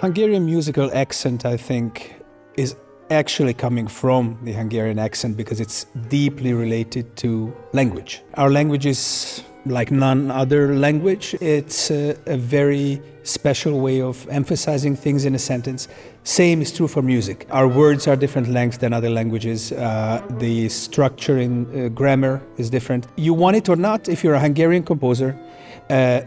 Hungarian musical accent, I think, is actually coming from the Hungarian accent because it's deeply related to language. Our language is like none other language. It's a very special way of emphasizing things in a sentence. Same is true for music. Our words are different lengths than other languages. The structure in grammar is different. You want it or not, if you're a Hungarian composer,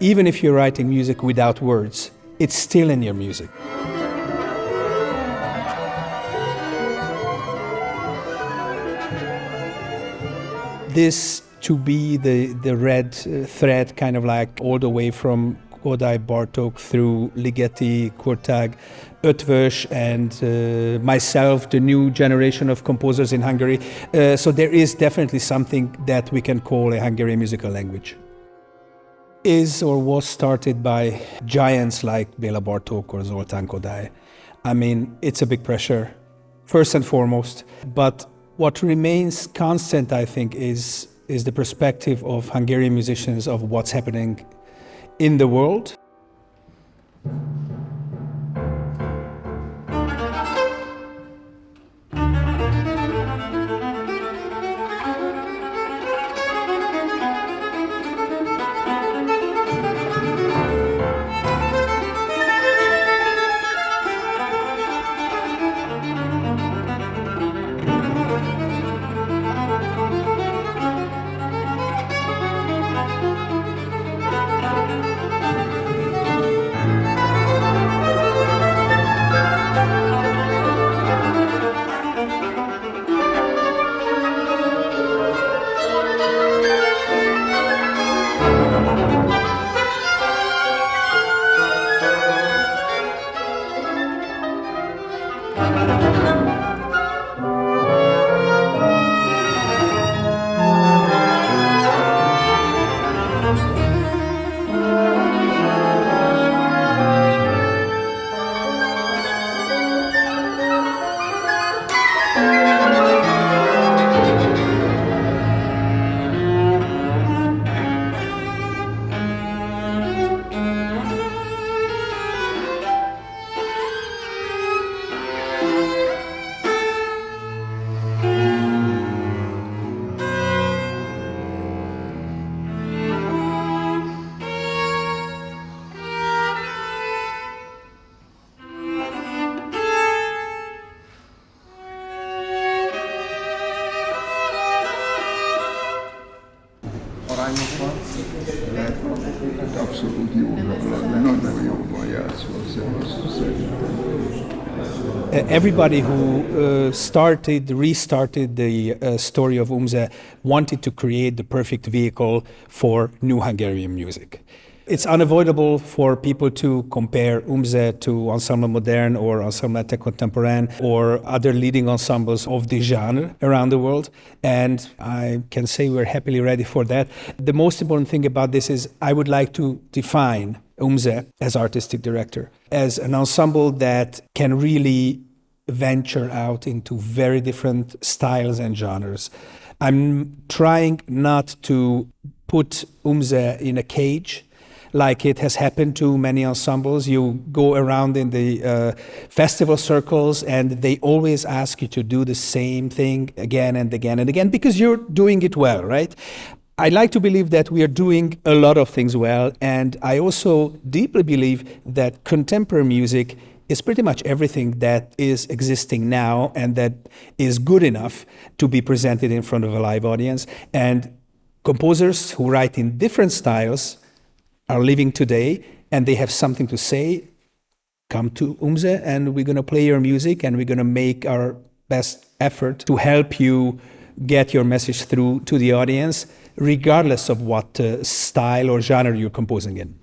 even if you're writing music without words, it's still in your music. This to be the red thread, kind of like all the way from Kodály, Bartók through Ligeti, Kurtág, Eötvös, and myself, the new generation of composers in Hungary. So there is definitely something that we can call a Hungarian musical language. Is or was started by giants like Béla Bartók or Zoltán Kodály. I mean, it's a big pressure, first and foremost. But what remains constant, I think, is the perspective of Hungarian musicians of what's happening in the world. Abszolút nagyon jobban játszol szerintem. Everybody who restarted the story of UMZE wanted to create the perfect vehicle for new Hungarian music. It's unavoidable for people to compare UMZE to Ensemble Modern or Ensemble Contemporain or other leading ensembles of the genre around the world. And I can say we're happily ready for that. The most important thing about this is I would like to define UMZE as artistic director, as an ensemble that can really venture out into very different styles and genres. I'm trying not to put UMZE in a cage, like it has happened to many ensembles. You go around in the festival circles and they always ask you to do the same thing again and again and again because you're doing it well, right? I like to believe that we are doing a lot of things well, and I also deeply believe that contemporary music is pretty much everything that is existing now and that is good enough to be presented in front of a live audience. And composers who write in different styles are living today and they have something to say. Come to UMZE and we're going to play your music and we're going to make our best effort to help you get your message through to the audience, regardless of what style or genre you're composing in.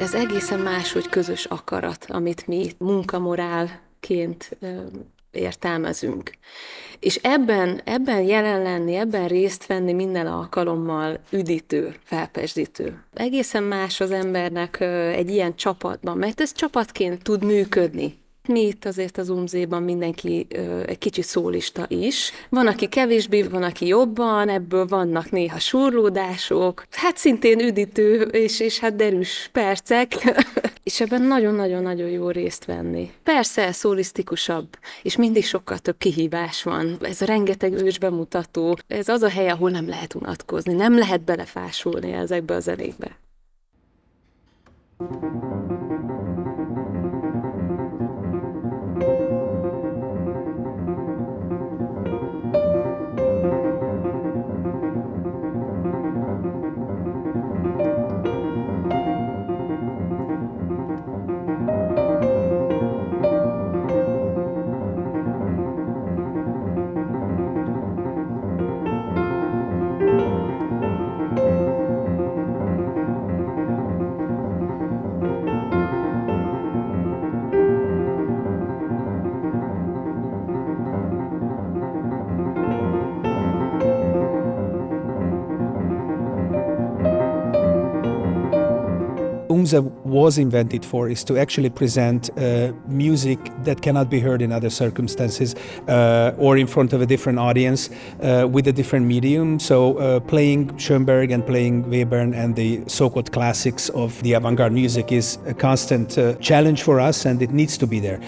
Ez egészen máshogy közös akarat, amit mi munkamorálként értelmezünk. És ebben jelen lenni, ebben részt venni minden alkalommal üdítő, felpezsdítő. Egészen más az embernek egy ilyen csapatban, mert ez csapatként tud működni. Mi itt azért az UMZE-ban mindenki egy kicsit szólista is. Van, aki kevésbé, van, aki jobban, ebből vannak néha surlódások, hát szintén üdítő és hát derűs percek, és ebben nagyon-nagyon-nagyon jó részt venni. Persze szólisztikusabb, és mindig sokkal több kihívás van. Ez a rengeteg ős bemutató, ez az a hely, ahol nem lehet unatkozni, nem lehet belefásulni ezekbe a zenékbe. UMZE was invented for is to actually present music that cannot be heard in other circumstances or in front of a different audience with a different medium. So playing Schönberg and playing Webern and the so-called classics of the avant-garde music is a constant challenge for us, and it needs to be there.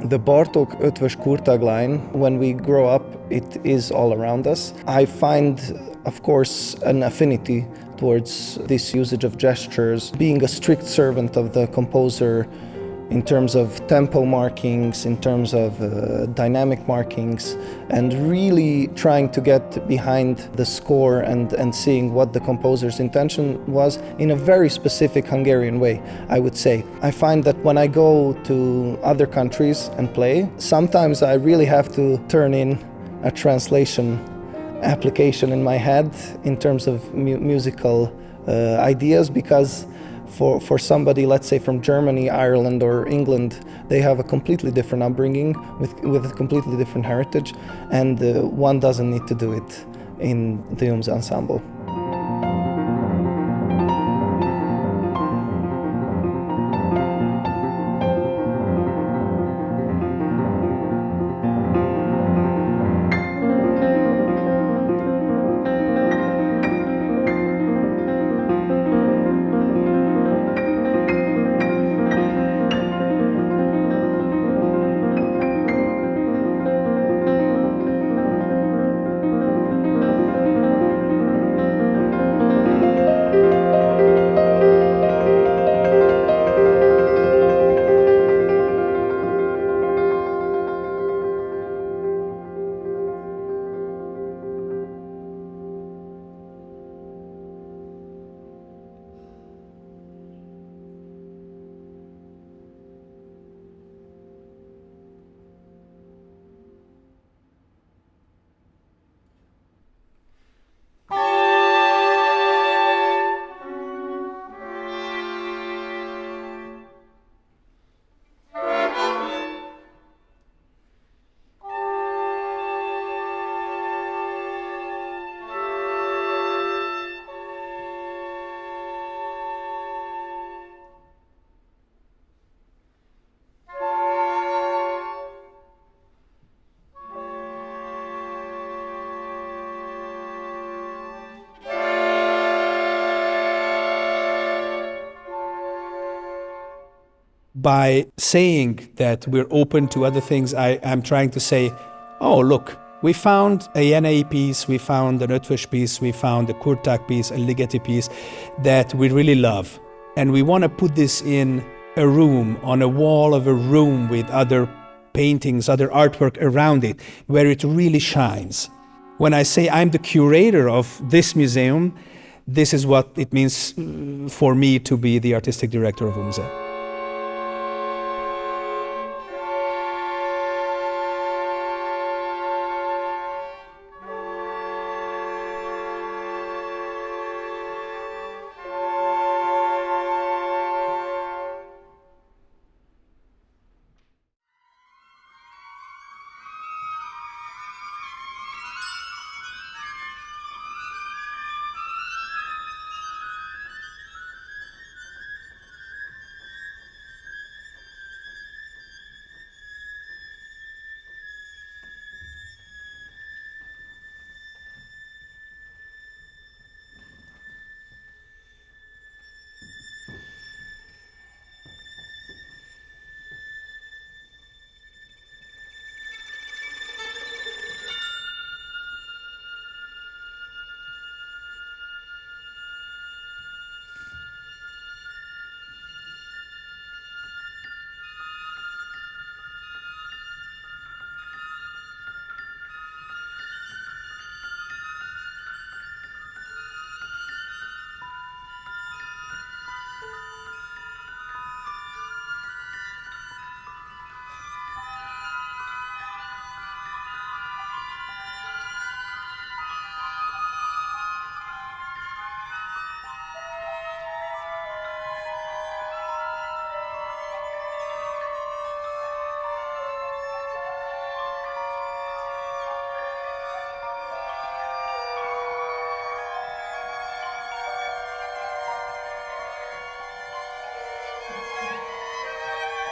The Bartók ötvös kurtagline, when we grow up, it is all around us. I find, of course, an affinity towards this usage of gestures, being a strict servant of the composer in terms of tempo markings, in terms of dynamic markings, and really trying to get behind the score and seeing what the composer's intention was in a very specific Hungarian way, I would say. I find that when I go to other countries and play, sometimes I really have to turn in a translation application in my head in terms of musical ideas, because for somebody, let's say from Germany, Ireland or England, they have a completely different upbringing with a completely different heritage, and one doesn't need to do it in the UMZE Ensemble. By saying that we're open to other things, I'm trying to say, oh, look, we found a Jenei piece, we found an Ötvös piece, we found a Kurtág piece, a Ligeti piece that we really love. And we want to put this in a room, on a wall of a room with other paintings, other artwork around it, where it really shines. When I say I'm the curator of this museum, this is what it means for me to be the artistic director of UMZE.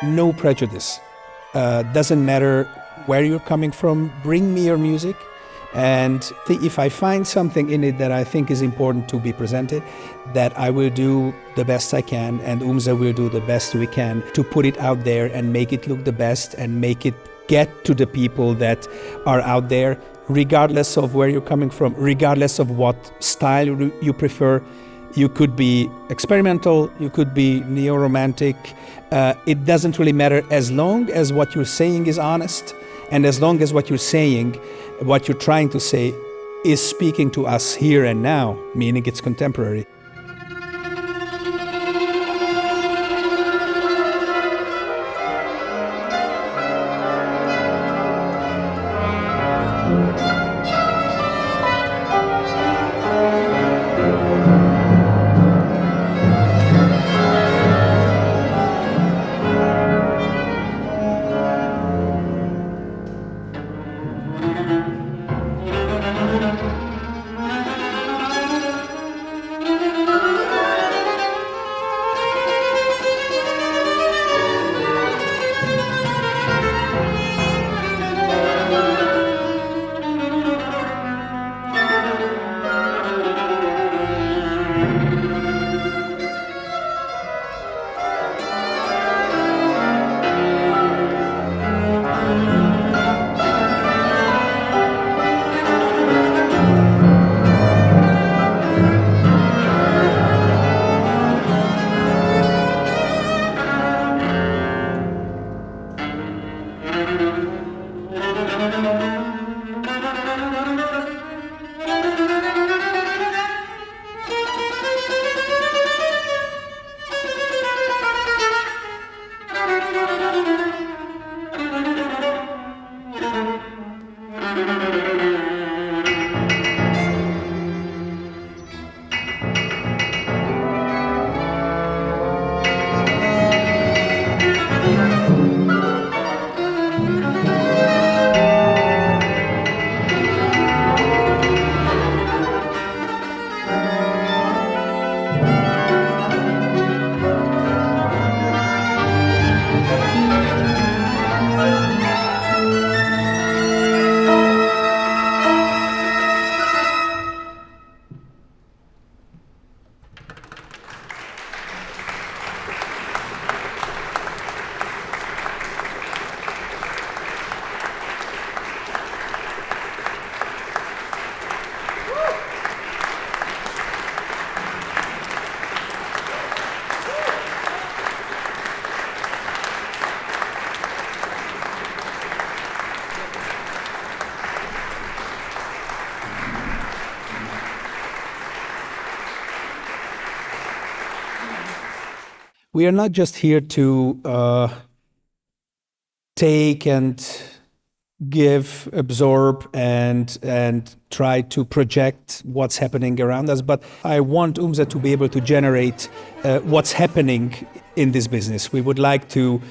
No prejudice. Doesn't matter where you're coming from, bring me your music. And if I find something in it that I think is important to be presented, that I will do the best I can, and UMZE will do the best we can to put it out there and make it look the best and make it get to the people that are out there, regardless of where you're coming from, regardless of what style you prefer. You could be experimental, you could be neo-romantic. It doesn't really matter as long as what you're saying is honest, and as long as what you're saying, what you're trying to say, is speaking to us here and now, meaning it's contemporary. we are not just here to take and give, absorb, and try to project what's happening around us. But I want UMZE to be able to generate what's happening in this business. We would like to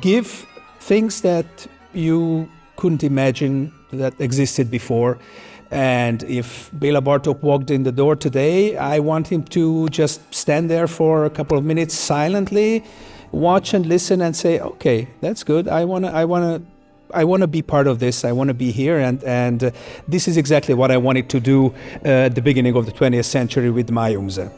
give things that you couldn't imagine that existed before. And if Béla Bartók walked in the door today, I want him to just stand there for a couple of minutes silently, watch and listen and say, okay, that's good. I want to be part of this. I want to be here, and this is exactly what I wanted to do at the beginning of the 20th century with my UMZE.